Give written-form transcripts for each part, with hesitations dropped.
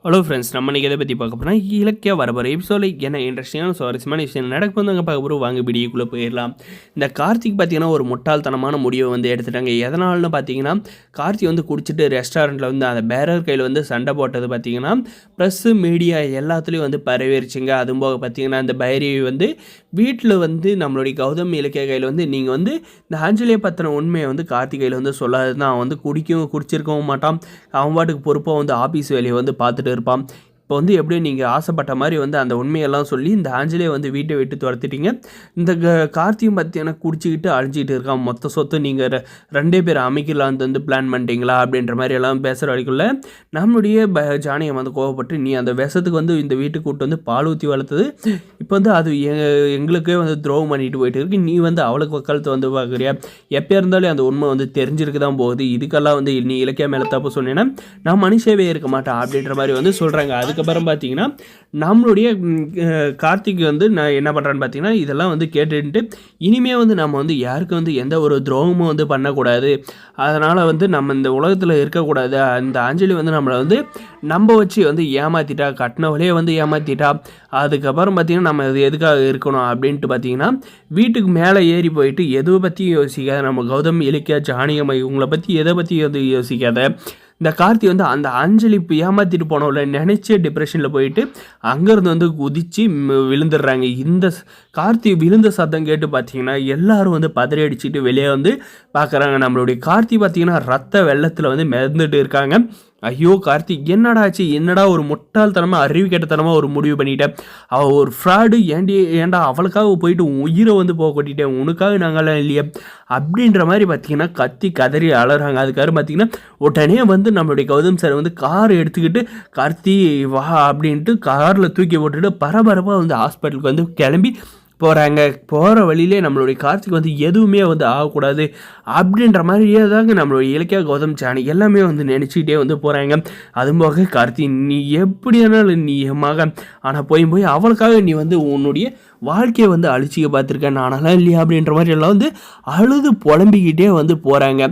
Hello friends, நம்ம இன்றைக்கி எதை பற்றி பார்க்க போனால் இலக்கிய வரப்போகிற எபிசோடில் என்ன இன்ட்ரெஸ்டிங்கான சுவாரஸ்யமான விஷயம் நடக்கும்போது பார்க்க போகிறோம். வாங்க வீடியோக்குள்ளே போயிடலாம். இந்த கார்த்திக் பார்த்தீங்கன்னா ஒரு முட்டாள்தனமான முடிவை வந்து எடுத்துட்டாங்க. எதனால்னு பார்த்தீங்கன்னா, கார்த்திக் வந்து குடிச்சிட்டு ரெஸ்டாரண்ட்டில் வந்து அந்த பேரர் கையில் வந்து சண்டை போட்டது பார்த்தீங்கன்னா ப்ரெஸ்ஸு மீடியா எல்லாத்துலேயும் வந்து பரவேறிச்சிங்க. அதுவும் போக பார்த்தீங்கன்னா அந்த பைரவி வந்து வீட்டில் வந்து நம்மளுடைய கௌதம் இலக்கிய கையில் வந்து நீங்கள் வந்து இந்த ஆஞ்சலியை பற்றின உண்மையை வந்து கார்த்திக் கையில் வந்து சொல்லாது தான். அவன் வந்து குடிச்சிருக்கவும் மாட்டான். அவன் பாட்டுக்கு பொறுப்பாக வந்து ஆஃபீஸ் வேலையை வந்து பார்த்துட்டு இருப்பான். இப்போ வந்து எப்படியும் நீங்கள் ஆசைப்பட்ட மாதிரி வந்து அந்த உண்மையெல்லாம் சொல்லி இந்த ஆஞ்சலியை வந்து வீட்டை விட்டு துரத்திட்டீங்க. இந்த கார்த்தியும் பார்த்தீங்கன்னா குடிச்சிக்கிட்டு அழிஞ்சிக்கிட்டு இருக்கான். மொத்த சொத்து நீங்கள் ரெண்டே பேர் அமைக்கலான்னு வந்து பிளான் பண்ணிட்டீங்களா அப்படின்ற மாதிரி எல்லாம் பேசுகிற வரைக்குள்ள நம்மளுடைய ஜானியை வந்து கோவப்பட்டு, நீ அந்த விஷத்துக்கு வந்து இந்த வீட்டுக்கு கூப்பிட்டு வந்து பால் ஊற்றி வளர்த்தது இப்போ வந்து அது எங்களுக்கே வந்து துரோகம் பண்ணிட்டு போயிட்டு இருக்கு. நீ வந்து அவளுக்கு வக்காலத்தை வந்து பார்க்குறியா? எப்போ இருந்தாலும் அந்த உண்மை வந்து தெரிஞ்சிருக்கு தான் போகுது. இதுக்கெல்லாம் வந்து நீ இலக்கிய மேலே தப்பு சொன்னீங்கன்னா நான் மனுஷவே இருக்க மாட்டேன் அப்படின்ற மாதிரி வந்து சொல்கிறாங்க. அதுக்கப்புறம் பார்த்தீங்கன்னா நம்மளுடைய கார்த்திக் வந்து நான் என்ன பண்ணுறான்னு பார்த்தீங்கன்னா இதெல்லாம் வந்து கேட்டுட்டு இனிமேல் வந்து நம்ம வந்து யாருக்கு வந்து எந்த ஒரு துரோகமும் வந்து பண்ணக்கூடாது. அதனால் வந்து நம்ம இந்த உலகத்தில் இருக்கக்கூடாது. அந்த ஆஞ்சலி வந்து நம்மளை வந்து நம்ப வச்சு வந்து ஏமாற்றிட்டா, கட்டினவளே வந்து ஏமாற்றிட்டா. அதுக்கப்புறம் பார்த்திங்கன்னா நம்ம இது எதுக்காக இருக்கணும் அப்படின்ட்டு பார்த்திங்கன்னா வீட்டுக்கு மேலே ஏறி போயிட்டு எதை பற்றியும் யோசிக்காத, நம்ம கௌதம் இலக்கியா ஜானியம்மை இவங்களை பற்றி எதை பற்றி வந்து யோசிக்காத. இந்த கார்த்தி வந்து அந்த அஞ்சலி இப்போ ஏமாற்றிட்டு போனவளை நினச்சே டிப்ரெஷனில் போயிட்டு அங்கேருந்து வந்து குதித்து விழுந்துடுறாங்க. இந்த கார்த்தி விழுந்த சத்தம் கேட்டு பார்த்தீங்கன்னா எல்லோரும் வந்து பதறி அடிச்சுட்டு வெளியே வந்து பார்க்குறாங்க. நம்மளுடைய கார்த்தி பார்த்தீங்கன்னா ரத்த வெள்ளத்தில் வந்து மிதந்துட்டு இருக்காங்க. ஐயோ கார்த்திக், என்னடா ஆச்சு? என்னடா ஒரு முட்டாள்தனமாக அறிவு கேட்டத்தனமாக ஒரு முடிவு பண்ணிட்டேன். அவள் ஒரு ஃப்ராடு. ஏன்டா அவளுக்காக போயிட்டு உயிரை வந்து போக கொட்டிட்டேன், உனக்காக நாங்களாம் இல்லையே அப்படின்ற மாதிரி பார்த்தீங்கன்னா கத்தி கதறி அலறாங்க. அதுக்காக பார்த்தீங்கன்னா உடனே வந்து நம்மளுடைய கௌதம் சார் வந்து கார் எடுத்துக்கிட்டு கார்த்தி வா அப்படின்ட்டு காரில் தூக்கி போட்டுட்டு பரபரப்பாக வந்து ஹாஸ்பிட்டலுக்கு வந்து கிளம்பி போகிறாங்க. போகிற வழியிலே நம்மளுடைய கார்த்திக் வந்து எதுவுமே வந்து ஆகக்கூடாது அப்படின்ற மாதிரியே தாங்க நம்மளுடைய இலக்கிய கௌதம் ஜானி எல்லாமே வந்து நினச்சிக்கிட்டே வந்து போகிறாங்க. அதுவும் போக கார்த்தி, நீ எப்படியானாலும் நீ மகன், ஆனால் போய் அவளுக்காக நீ வந்து உன்னுடைய வாழ்க்கையை வந்து அழிச்சிக்க பார்த்துருக்க, நானெல்லாம் இல்லையா அப்படின்ற மாதிரி எல்லாம் வந்து அழுது புலம்பிக்கிட்டே வந்து போகிறாங்க.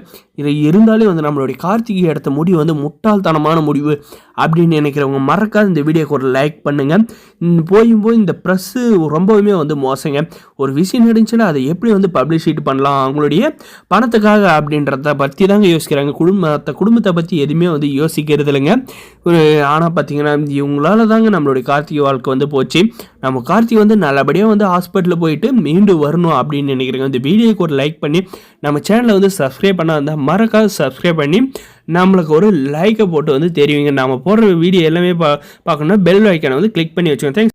இதை இருந்தாலே வந்து நம்மளுடைய கார்த்திகை எடுத்த முடிவு வந்து முட்டாள்தனமான முடிவு அப்படின்னு நினைக்கிறவங்க மறக்காத இந்த வீடியோக்கு ஒரு லைக் பண்ணுங்கள். போய் இந்த ப்ரெஸ்ஸு ரொம்பவுமே வந்து மோசங்க. ஒரு விஷயம் நடந்துச்சுன்னா அதை எப்படி வந்து பப்ளிசிட்டி பண்ணலாம் அவங்களுடைய பணத்துக்காக அப்படின்றத பற்றி தாங்க யோசிக்கிறாங்க. குடும்பத்தை பற்றி எதுவுமே வந்து யோசிக்கிறது இல்லைங்க. ஆனால் பார்த்தீங்கன்னா இவங்களால தாங்க நம்மளுடைய கார்த்திகை வாழ்க்கை வந்து போச்சு. நம்ம கார்த்திகை வந்து நல்லபடியாக வந்து ஹாஸ்பிட்டலில் போயிட்டு மீண்டும் வரணும் அப்படின்னு நினைக்கிறேங்க. இந்த வீடியோக்கு ஒரு லைக் பண்ணி நம்ம சேனலை வந்து சப்ஸ்கிரைப் பண்ணால் இருந்தால் மறக்காத சப்ஸ்கிரைப் பண்ணி நம்மளுக்கு ஒரு லைக்கை போட்டு வந்து தெரிவிங்க. நம்ம போடுற வீடியோ எல்லாமே பார்க்கணுன்னா பெல் ஐக்கானை வந்து கிளிக் பண்ணி வச்சுக்கோங்க. தேங்க்ஸ்.